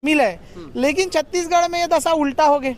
मिले, लेकिन छत्तीसगढ़ में ये दशा उल्टा हो गए।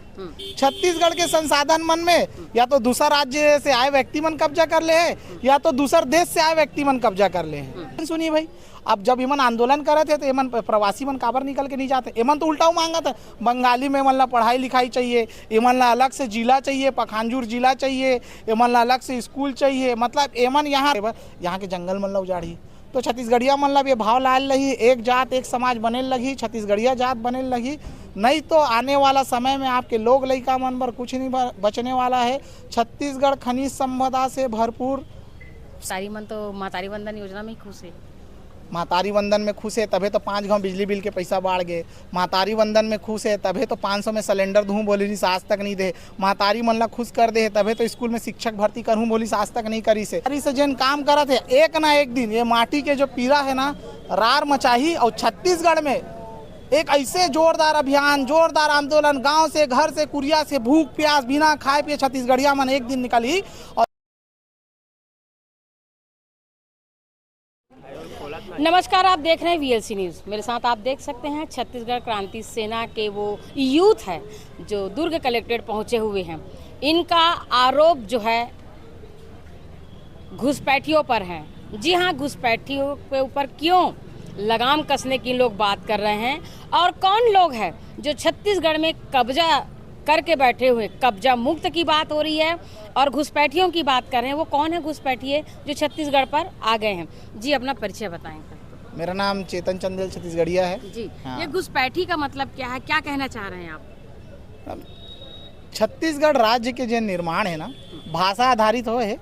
छत्तीसगढ़ के संसाधन मन में या तो दूसरा राज्य से आए व्यक्ति मन कब्जा कर ले है, या तो दूसर देश से आए व्यक्ति मन कब्जा कर ले है। सुनिए भाई, अब जब इमन आंदोलन करे थे तो इमन प्रवासी मन काबर निकल के नहीं जाते? इमन तो उल्टा मांगा था, बंगाली में इमन ला पढ़ाई लिखाई चाहिए, इमन ला अलग से जिला चाहिए, पखानजूर जिला चाहिए, इमन ला अलग से स्कूल चाहिए। मतलब इमन यहाँ के जंगल मन ला उजाड़ी तो छत्तीसगढ़िया मन ला भी भाव लाल लगी, एक जात एक समाज बने लगी, छत्तीसगढ़िया जात बने लगी। नहीं तो आने वाला समय में आपके लोग लइका मन पर कुछ नहीं बचने वाला है। छत्तीसगढ़ खनिज संपदा से भरपूर। सारी मन तो महतारी वंदन योजना में ही खुश है। महतारी वंदन में खुश है तभी तो 5 गाँव बिजली बिल के पैसा बढ़ गए। महतारी वंदन में खुश है तभी तो 500 में सिलेंडर दूँ बोली रही आज तक नहीं दे। महतारी मन ला खुश कर दे तभी तो स्कूल में शिक्षक भर्ती करूँ बोली आज तक नहीं करी से। जिन काम करत है एक ना एक दिन ये माटी के जो पीड़ा है ना रार मचाही। और छत्तीसगढ़ में एक ऐसे जोरदार अभियान, जोरदार आंदोलन, गाँव से, घर से, कुरिया से, भूख प्यास बिना खाए पिए छत्तीसगढ़िया मन एक दिन निकली। और नमस्कार, आप देख रहे हैं वीएलसी न्यूज़। मेरे साथ आप देख सकते हैं छत्तीसगढ़ क्रांति सेना के वो यूथ है जो दुर्ग कलेक्ट्रेट पहुंचे हुए हैं। इनका आरोप जो है घुसपैठियों पर है। जी हाँ, घुसपैठियों के ऊपर क्यों लगाम कसने की लोग बात कर रहे हैं और कौन लोग हैं जो छत्तीसगढ़ में कब्जा करके बैठे हुए, कब्जा मुक्त की बात हो रही है और घुसपैठियों की बात कर रहे हैं। वो कौन है घुसपैठिए जो छत्तीसगढ़ पर आ गए हैं? जी, अपना परिचय बताएं। मेरा नाम चेतन चंदेल छत्तीसगढ़िया है जी। हाँ। ये घुसपैठी का मतलब क्या है, क्या कहना चाह रहे हैं आप? छत्तीसगढ़ राज्य के जो निर्माण है ना भाषा आधारित हो है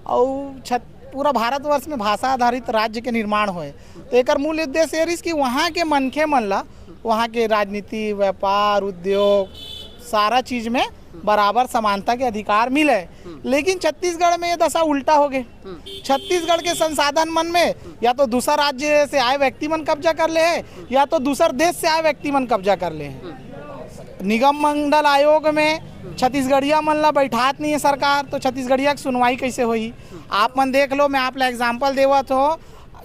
और पूरा भारतवर्ष में भाषा आधारित राज्य के निर्माण होए। तो एक मूल उद्देश्य है कि वहाँ के मनखे मन ला वहाँ के राजनीति, व्यापार, उद्योग सारा चीज में बराबर समानता के अधिकार मिले। लेकिन छत्तीसगढ़ में ये दशा उल्टा हो गए। छत्तीसगढ़ के संसाधन मन में या तो दूसरा राज्य से आए व्यक्ति मन कब्जा कर ले है, या तो दूसर देश से आए व्यक्ति मन कब्जा कर ले है। निगम मंडल आयोग में छत्तीसगढ़िया मन ला बैठात नहीं है सरकार, तो छत्तीसगढ़िया की सुनवाई कैसे होगी? आप मन देख लो, मैं आप ला एग्जाम्पल देवत हो।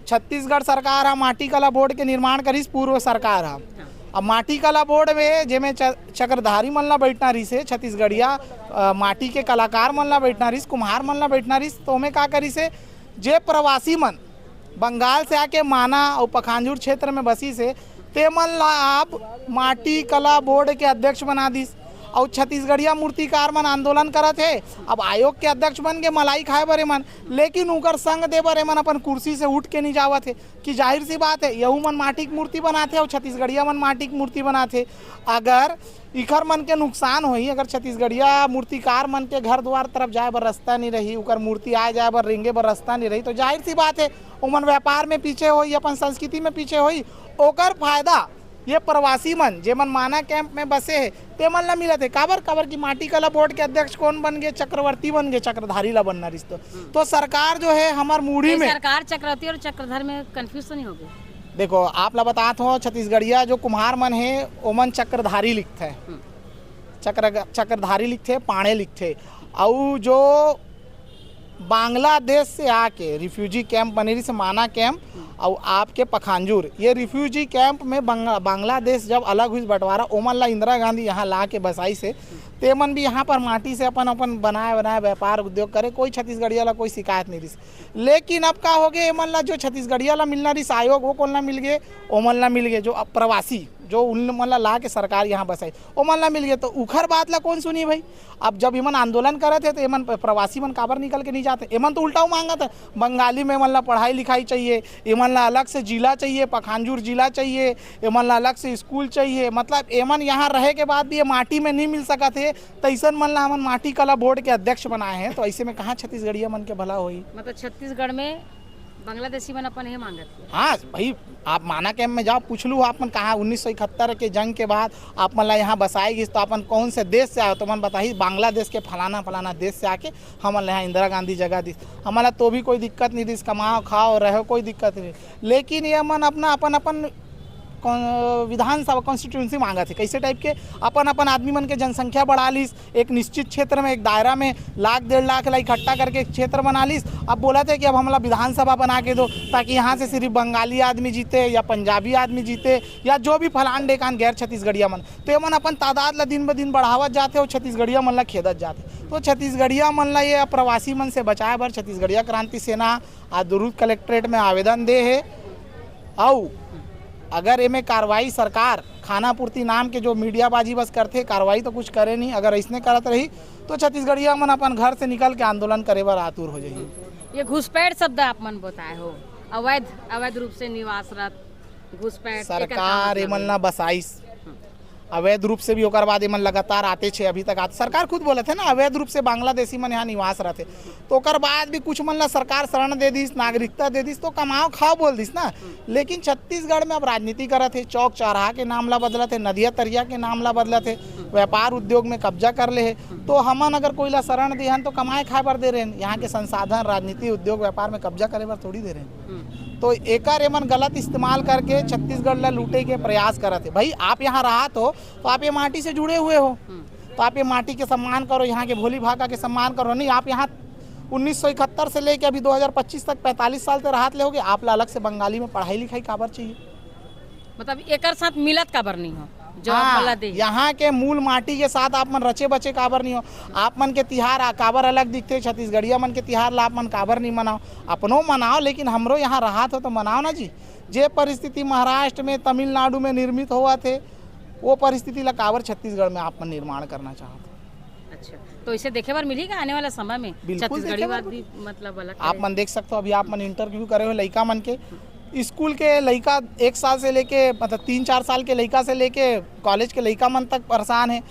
छत्तीसगढ़ सरकार है माटी कला बोर्ड के निर्माण करीस पूर्व सरकार है। अब माटी कला बोर्ड में जेमे चक्रधारी मन ला बैठना रही से, छत्तीसगढ़िया माटी के कलाकार मन ला बैठना रही, कुम्हार मन ला बैठना रही, तो में का करी से जे प्रवासी मन बंगाल से आके माना और पखानजूर क्षेत्र में बसी से ते मन ला आप माटी कला बोर्ड के अध्यक्ष बना दीस। और छत्तीसगढ़िया मूर्तिकार मन आंदोलन करत है। अब आयोग के अध्यक्ष बन के मलाई खाए बरे मन, लेकिन उनकर संग दे बरे मन अपन कुर्सी से उठ के नहीं जावत है। कि जाहिर सी बात है यहू मन माटी की मूर्ति बनाते और छत्तीसगढ़िया मन माटी की मूर्ति बनाते। अगर इखर मन के नुकसान होई, अगर छत्तीसगढ़िया मूर्तिकार मन के घर द्वार तरफ जाए बर रास्ता नहीं रही, उकर मूर्ति आए जाए बर रेंगे बर रास्ता नहीं रही, तो जाहिर सी बात है उमन व्यापार में पीछे होई, अपन संस्कृति में पीछे होई। ओकर फायदा ये प्रवासी मन जे मन माना कैंप में बसे है ते मन ला मिलत है। काबर की माटी कला बोर्ड के अध्यक्ष कौन बन गए? चक्रवर्ती बन गए, चक्रधारी ला बनना रिश्तो। तो सरकार जो है हमार मूढ़ी में सरकार चक्रवर्ती और चक्रधर में कंफ्यूज तो नहीं हो गई? देखो, आप ला बतात हो छत्तीसगढ़िया जो कुम्हार मन है ओमन चक्रधारी लिखते हैं, चक्रधारी लिखते, पाणे लिखते। और जो बांग्लादेश से आके रिफ्यूजी कैंप बनेरी से माना कैंप और आपके पखानजूर, ये रिफ्यूजी कैंप में बांग्लादेश जब अलग हुई बंटवारा, ओमन ला इंदिरा गांधी यहाँ ला के बसाई से तेमन भी यहाँ पर माटी से अपन बनाए व्यापार उद्योग करे। कोई छत्तीसगढ़िया ला कोई शिकायत नहीं रही। लेकिन अब का हो गए, एमन ला जो छत्तीसगढ़िया ला मिलना रही आयोग वो कौन ला मिल गए? ओमन ला मिल गए जो प्रवासी जो उन मन ला के सरकार यहाँ बसाई, ओ मन ला मिल गए। तो उखर बात ला कौन सुनी भाई? अब जब इमन आंदोलन करे थे तो इमन प्रवासी मन काबर निकल के नहीं जाते? इमन तो उल्टा मांगा था, बंगाली में इमन ला पढ़ाई लिखाई चाहिए, इमन ला अलग से जिला चाहिए, पखानजूर जिला चाहिए, इमन ला अलग से स्कूल चाहिए। मतलब इमन यहाँ रहे के बाद भी ये माटी में नहीं मिल सका थे, तो ऐसा मन ला हमन माटी कला बोर्ड के अध्यक्ष बनाए हैं। तो ऐसे में कहाँ छत्तीसगढ़िया मन के भला हुई? मतलब छत्तीसगढ़ में बांग्लादेशी मन अपन है मांगत है। हाँ भाई, आप माना कैंप में जाओ, पूछ लू आपन कहाँ 1971 के जंग के बाद आप मन ला यहाँ बसाएगी, तो अपन कौन से देश से आए? तो मन बताइए बांग्लादेश के फलाना देश से आके हमन यहाँ इंदिरा गांधी जगह दी। हमारा तो भी कोई दिक्कत नहीं दी, कमाओ खाओ रहो, कोई दिक्कत नहीं। लेकिन ये मन अपना अपन विधानसभा कॉन्स्टिट्यूंसी मांगा थे। कैसे टाइप के अपन अपन आदमी मन के जनसंख्या बढ़ा लीस, एक निश्चित क्षेत्र में एक दायरा में 1,00,000-1,50,000 ला इकट्ठा करके एक क्षेत्र बना लीस। अब बोला था कि अब हमला विधानसभा बना के दो ताकि यहाँ से सिर्फ बंगाली आदमी जीते या पंजाबी आदमी जीते या जो भी फलान डेकान गैर छत्तीसगढ़िया मन, तो ये मन अपन तादाद ला दिन ब दिन बढ़ावत जाते और छत्तीसगढ़िया मन ला खेदत जाते। तो छत्तीसगढ़िया मन ला ये प्रवासी मन से बचाए बर छत्तीसगढ़िया क्रांति सेना आज दुर्ग कलेक्ट्रेट में आवेदन दे है। और अगर एमें कार्रवाई सरकार खाना पूर्ति नाम के जो मीडियाबाजी बस करते, कार्रवाई तो कुछ करे नहीं। अगर इसने करत रही तो छत्तीसगढ़िया मन अपन घर से निकल के आंदोलन करे बर आतुर हो जाइए। ये घुसपैठ शब्द आप मन बताए हो, अवैध रूप से निवासरत घुसपैठ सरकार एमन ला बसाइस अवैध रूप से भी, ओकर बाद एमन लगातार आते छे, अभी तक आते। सरकार खुद बोले थे ना अवैध रूप से बांग्लादेशी मन यहाँ निवास रहते, तो ओकर बाद भी कुछ मन ला सरकार शरण दे दिस, नागरिकता दे दिस, तो कमाओ खाओ बोल दिस ना। लेकिन छत्तीसगढ़ में अब राजनीति करत है, चौक चौराहा के नाम ला बदलत है, नदिया तरिया के नाम ला बदलत है, व्यापार उद्योग में कब्जा कर ले है। तो हमन अगर कोई ला शरण दे हन तो कमाए खाए बर दे रहे हैं, यहाँ के संसाधन राजनीति उद्योग व्यापार में कब्जा करे बर थोड़ी दे रहे हैं। तो एकर एमन गलत इस्तेमाल करके छत्तीसगढ़ ला लूटे के प्रयास करत है। भाई आप यहाँ रहा तो आप ये माटी से जुड़े हुए हो, तो आप ये माटी के सम्मान करो, यहाँ के भोली भाका के सम्मान करो। नहीं, आप यहाँ 1971 से लेके अभी 2025 तक 45 साल से राहत लेोगे, आप ला अलग से बंगाली में पढ़ाई लिखाई काबर चाहिए? मतलब एकर साथ मिलत काबर नहीं हो? हाँ, यहाँ के मूल माटी के साथ आप मन रचे बचे काबर नहीं हो? आप मन के तिहार काबर अलग दिखते, छत्तीसगढ़िया मन के तिहार ला आप मन काबर नहीं मनाओ? अपनो मनाओ, लेकिन हमरो यहाँ रहा तो मनाओ ना जी। जे परिस्थिति महाराष्ट्र में तमिलनाडु में निर्मित हुआ थे, वो परिस्थिति ला काबर छत्तीसगढ़ में आप मन निर्माण करना चाहते? अच्छा, तो इसे देखे बार मिलेगा आने वाला समय में? छत्तीसगढ़ी बात भी मतलब अलग आप मन देख सकते हो। अभी आप मन इंटरव्यू करे हो लड़का मन के, स्कूल के लड़का 1 साल से लेके मतलब 3-4 साल के लड़का से लेके कॉलेज के लड़का मन तक परेशान है।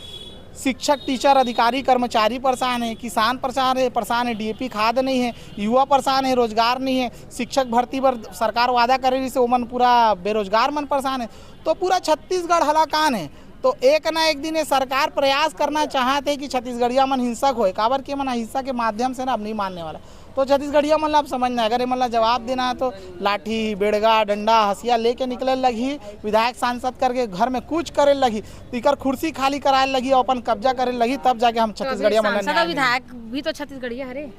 शिक्षक, टीचर, अधिकारी, कर्मचारी परेशान है, किसान परेशान है, डीएपी खाद नहीं है, युवा परेशान है, रोजगार नहीं है, शिक्षक भर्ती पर सरकार वादा करे रही से ओमन पूरा बेरोजगार मन परेशान है। तो पूरा छत्तीसगढ़ हलाकान है। तो एक ना एक दिन ये सरकार प्रयास करना चाहते कि छत्तीसगढ़िया मन हिंसक होए, काबर के मन हिंसा के माध्यम से ना अब नहीं मानने वाला। तो छत्तीसगढ़िया मन ला अब समझना है, अगर ये मन ला जवाब देना है तो लाठी, बेड़गा, डंडा, हसिया लेके निकले लगी, विधायक सांसद करके घर में कुछ करे लगी, इकर कुर्सी खाली कराए लगी और अपन कब्जा करे लगी, तब जाके हम छत्तीसगढ़िया मन ला। विधायक भी तो छत्तीसगढ़िया हरे,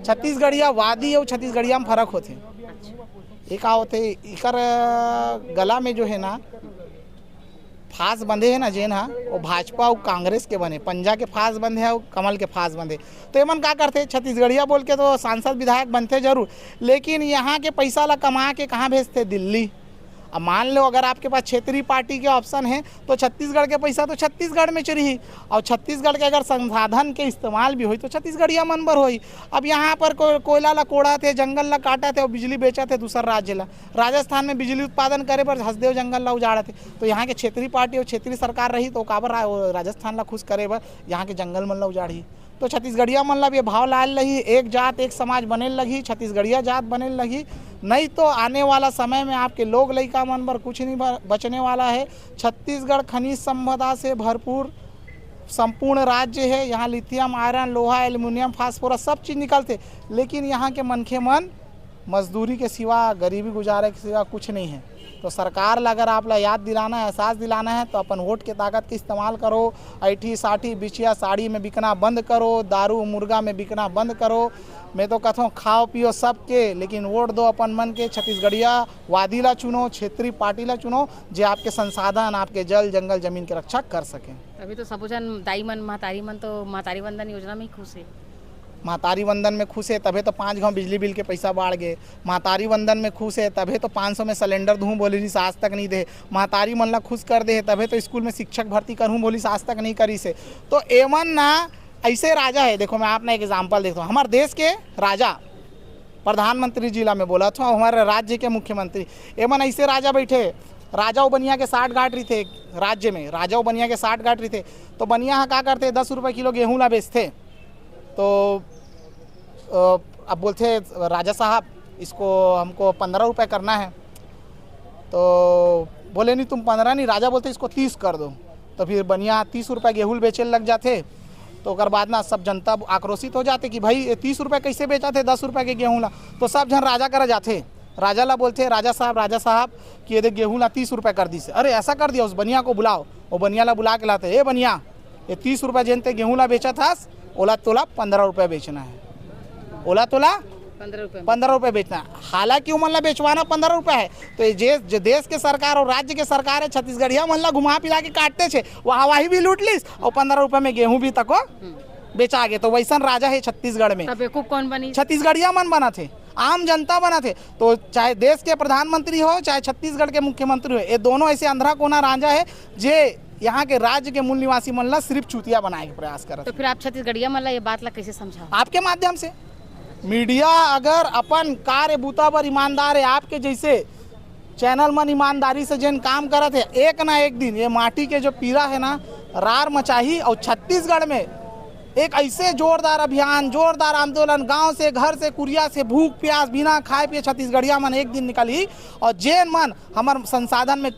छत्तीसगढ़िया वादी और छत्तीसगढ़िया में फर्क होते। एक होते इकर गला में जो है ना फांस बंधे है ना जेन हा, वो भाजपा और कांग्रेस के बने, पंजा के फांस बंधे है और कमल के फांस बंधे। तो एमन का करते, छत्तीसगढ़िया बोल के तो सांसद विधायक बनते जरूर, लेकिन यहाँ के पैसा ला कमा के कहाँ भेजते? दिल्ली। अब मान लो अगर आपके पास क्षेत्रीय पार्टी के ऑप्शन है तो छत्तीसगढ़ के पैसा तो छत्तीसगढ़ में चली, और छत्तीसगढ़ के अगर संसाधन के इस्तेमाल भी हुई तो छत्तीसगढ़िया मन बर हुई। अब यहाँ पर कोयला ला कोड़ा थे, जंगल ला काटा थे और बिजली बेचा थे दूसरा राज्य ला। राजस्थान में बिजली उत्पादन करे पर हसदेव जंगल ला उजाड़ा थे। तो यहाँ के क्षेत्रीय पार्टी और क्षेत्रीय सरकार रही तो काबर राजस्थान ला खुश करे बर यहाँ के जंगल मन ला उजाड़ी। तो छत्तीसगढ़िया मन ला भी भाव लाल लगी, एक जात एक समाज बने लगी, छत्तीसगढ़िया जात बने लगी। नहीं तो आने वाला समय में आपके लोग लइका मन पर कुछ नहीं बचने वाला है। छत्तीसगढ़ खनिज संपदा से भरपूर संपूर्ण राज्य है। यहाँ लिथियम, आयरन, लोहा, एल्युमिनियम, फास्फोरस सब चीज़ निकलते, लेकिन यहाँ के मनखे मन मजदूरी के सिवा, गरीबी गुजारे के सिवा कुछ नहीं है। तो सरकार ला अगर आप ला याद दिलाना है, एहसास दिलाना है तो अपन वोट के ताकत के इस्तेमाल करो। ऐठी साठी बिछिया साड़ी में बिकना बंद करो, दारू मुर्गा में बिकना बंद करो। मैं तो कहता हूँ खाओ पियो सबके, लेकिन वोट दो अपन मन के छत्तीसगढ़िया वादी ला चुनो, क्षेत्रीय पार्टी ला चुनो, जो आपके संसाधन, आपके जल जंगल जमीन की रक्षा कर सकें। अभी तो सब जन दाई मन, महतारी मन तो महतारी वंदन योजना में ही खुश है। महतारी वंदन में खुश है तभी तो 5 गाँव बिजली बिल के पैसा बढ़ गए। महतारी वंदन में खुश है तभी तो 500 में सिलेंडर दूँ बोली रही, आज तक नहीं दे। महतारी मन ला खुश कर दे तभी तो स्कूल में शिक्षक भर्ती करूँ बोली, आज तक नहीं करी से। तो एमन ना ऐसे राजा है। देखो मैं आपने एक एग्जाम्पल देखता हूँ, हमारे देश के राजा प्रधानमंत्री जिला में बोला था, हमारे राज्य के मुख्यमंत्री, एमन ऐसे राजा बैठे, राजाओं बनिया के 60 गांठ रही थे राज्य में, राजाओं बनिया के 60 गांठ रही थे। तो बनिया क्या करते, 10 रुपये किलो गेहूँ ला बेचते। तो अब बोलते राजा साहब इसको हमको 15 रुपये करना है। तो बोले नहीं तुम 15 नहीं, राजा बोलते इसको 30 कर दो। तो फिर बनिया 30 रुपये गेहूँ बेचे लग जाते। तो अगर बाद ना सब जनता आक्रोशित हो जाते कि भाई 30 रुपये कैसे बेचा थे 10 रुपये के गेहूँ ला। तो सब जन राजा कर जाते राजा ला बोलते राजा साहब कि ये देख गेहूँ ला 30 रुपये कर दी से। अरे ऐसा कर दिया, उस बनिया को बुलाओ, वो बनिया ला बुला के लाते, ए बनिया ये 30 रुपये जनते गेहूँ ला बेचा था, ओला तोला 15 रुपये बेचना है, ओला तोला 15 रुपये बेचना है। हालांकि मन ला बेचवाना 15 रुपये है। तो ये जो देश के सरकार और राज्य के सरकार है छत्तीसगढ़िया मन ला घुमा फिरा के काटते छे, वहाँ वही भी लूट लीस और 15 रुपये में गेहूँ भी तको बेचा गए। तो वैसन राजा है छत्तीसगढ़ में। बेवकूफ कौन बनी? छत्तीसगढ़िया मन बना थे, आम जनता बना थे। तो चाहे देश के प्रधानमंत्री हो चाहे छत्तीसगढ़ के मुख्यमंत्री हो, ये दोनों ऐसे अंधा कोना राजा है जे यहाँ के राज्य के मूल निवासी मन ला सिर्फ चूतिया बनाए के प्रयास करते। तो फिर आप छत्तीसगढ़िया मन ला ये बात ला कैसे समझाओ? आपके माध्यम से मीडिया अगर अपन कार्य बूता पर ईमानदार है, आपके जैसे चैनल मन ईमानदारी से जिन काम करत है, एक ना एक दिन ये माटी के जो पीड़ा है ना रार मचाही। और छत्तीसगढ़ में एक ऐसे जोरदार अभियान, जोरदार आंदोलन, गांव से घर से कुरिया से भूख प्यास बिना खाए पिए छत्तीसगढ़िया मन एक दिन निकली। और जैन मन हमार संसाधन में